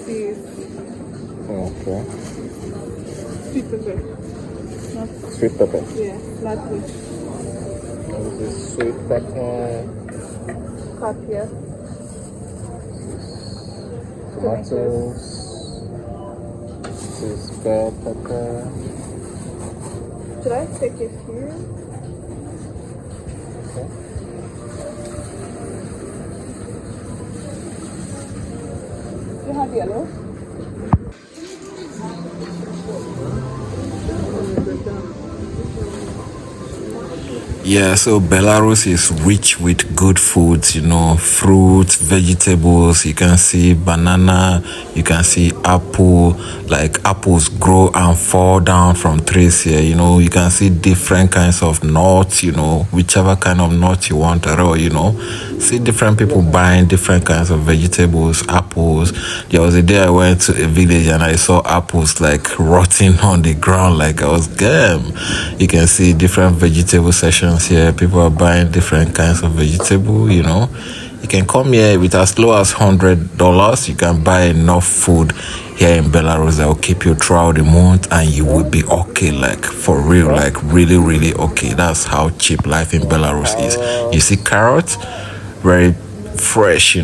is Okay. sweet pepper. Not, Sweet pepper. yeah, flatly. This is sweet pepper. Cut here. Tomatoes. This is bell pepper. Should I take it here? Okay. You have yellow? Yeah, so Belarus is rich with good foods, fruits, vegetables. You can see banana, you can see apple, like apples grow and fall down from trees here, you can see different kinds of nuts, whichever kind of nut you want at all, see different people buying different kinds of vegetables, apples. There was a day I went to a village and I saw apples like rotting on the ground, like I was damn. You can see different vegetable sections here. People are buying different kinds of vegetable, You can come here with as low as $100. You can buy enough food here in Belarus that will keep you throughout the month and you will be okay, like for real, like really, really okay. That's how cheap life in Belarus is. You see carrots, very fresh,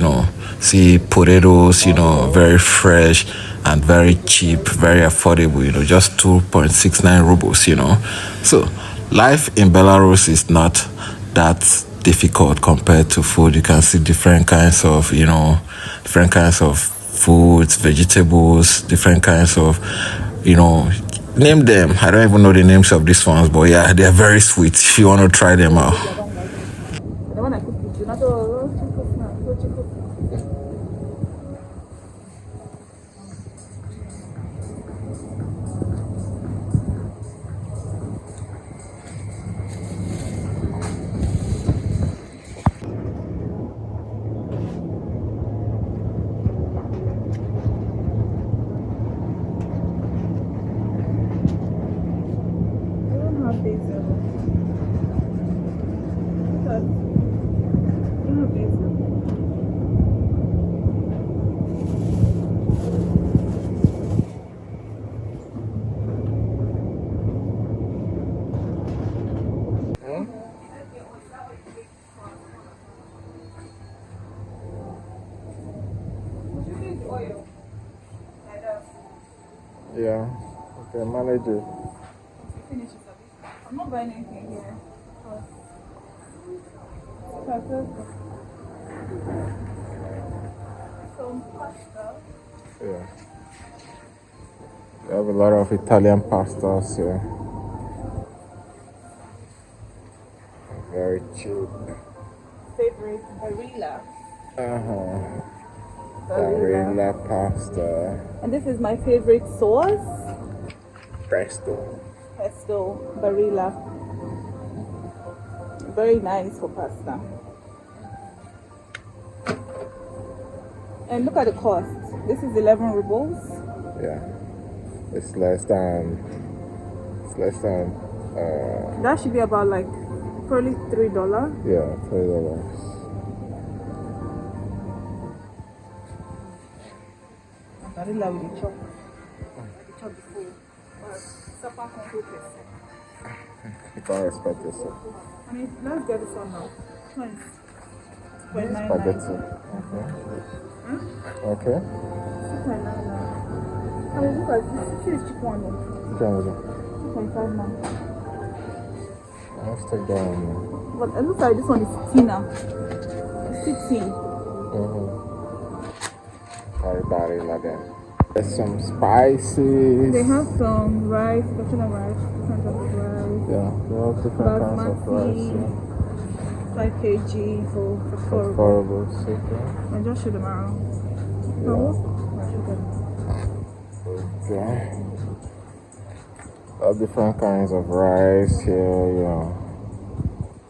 See potatoes, very fresh and very cheap, very affordable, just 2.69 rubles, So life in Belarus is not that difficult compared to food. You can see different kinds of, foods, vegetables, different kinds of, name them. I don't even know the names of these ones, but yeah, they're very sweet if you want to try them out. Yeah. Okay, manage it. I'm not buying anything here. Some pasta. Yeah. We have a lot of Italian pastas here. Very cheap. Favorite barilla. Barilla pasta. And this is my favorite sauce. Presto. Pesto barilla. Very nice for pasta. And look at the cost. This is 11 rubles. Yeah. It's less than That should be about like probably $3. yeah, $3. Barilla with the chop. The chop before. Supper completed. You can't respect yourself. I mean, let's get this one now. Spaghetti. Okay. I mean, look at this. This is cheap one. Which one is it? 2.5 now. Let's take that one. But it looks like this one is thinner. It's 16. Everybody like that. There's some spices. They have some rice, different rice, different types of rice. Yeah, they have different kinds of rice. Yeah. 5 kg for 4 rubles. 4 rubles. Okay. I just show them around. Yeah. Okay. There are different kinds of rice here,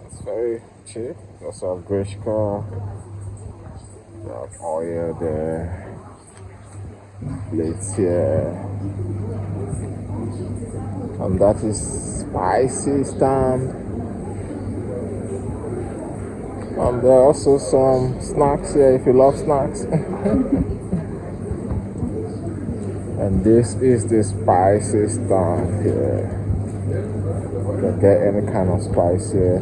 It's very cheap. There's also grishka. They have oil there. Plates here. And that is spicy stand. And there are also some snacks here if you love snacks. And this is the spices down here. You can get any kind of spice here.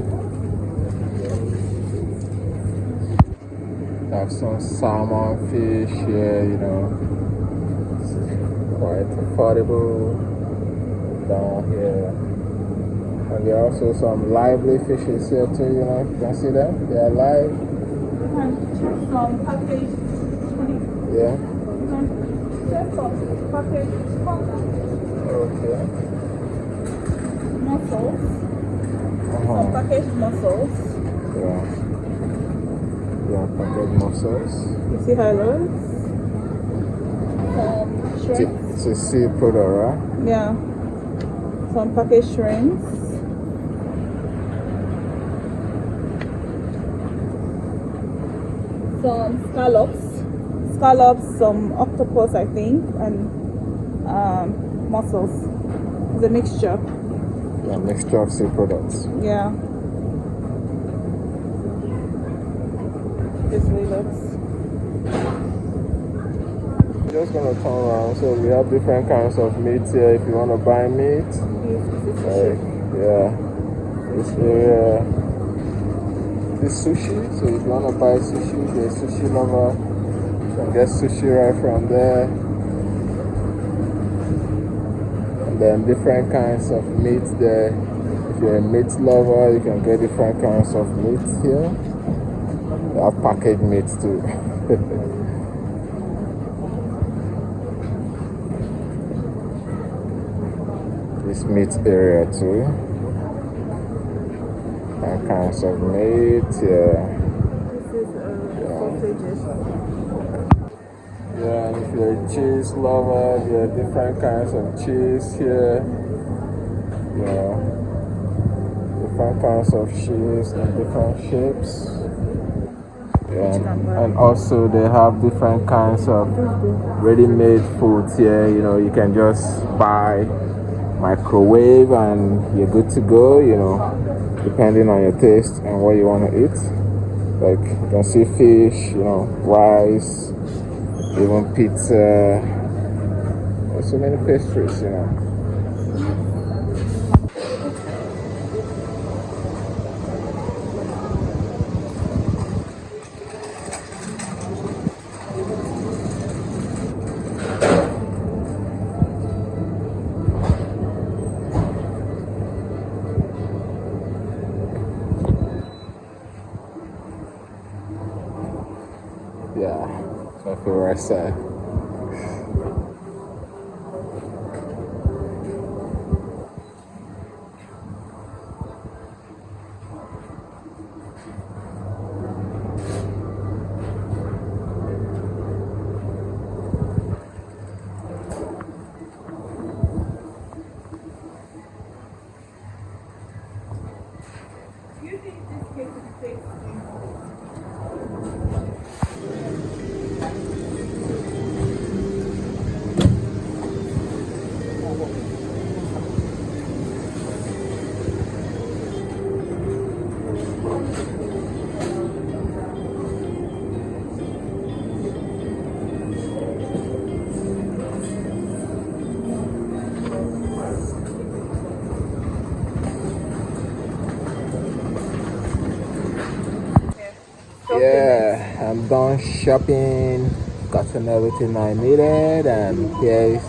Have some salmon fish here, you know. It's quite affordable down here. And there are also some lively fishes here too, you know. You can see them? They are live. From package 20. Yeah. Package. Okay. Mussels. Some packaged mussels. Yeah. Yeah, packaged mussels. You see highlights? Some shrimps. It's a seafood, alright? Yeah. Some packaged shrimps. Some scallops, some octopus, I think, and mussels. It's a mixture. Yeah, mixture of sea products. Yeah. This way looks. Just gonna turn around. So we have different kinds of meat here. If you want to buy meat, yeah, this area is sushi. So if you want to buy sushi, the sushi lover, you can get sushi right from there. And then different kinds of meat there. If you're a meat lover, you can get different kinds of meat here. They have packaged meat too. This meat area too. Different kinds of meat, yeah. This is sausages. Yeah, and if you're a cheese lover, there are different kinds of cheese here. Yeah. Different kinds of cheese in different shapes. Yeah, and also they have different kinds of ready-made foods here. You know, you can just buy, microwave, and you're good to go, you know, depending on your taste and what you want to eat. Like, you can see fish, you know, rice, even pizza. There's so many pastries, you know. Yeah, so I feel right side. Do you think this cake would taste Yeah, I'm done shopping, gotten everything I needed, and here's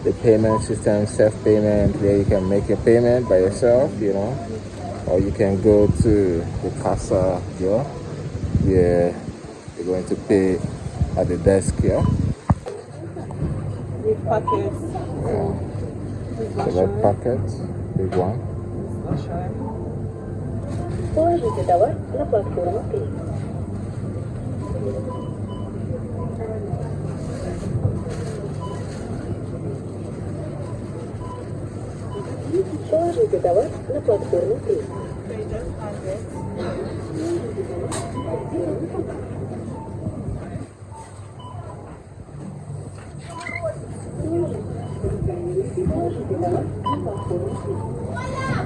the payment system, self-payment, where you can make your payment by yourself, you know, or you can go to the casa here, where you're going to pay at the desk here. Big packets. Yeah. Select packets, big one. Положите товар на платформу 3. Положите товар на платформу 3. Положите товар на платформу 3.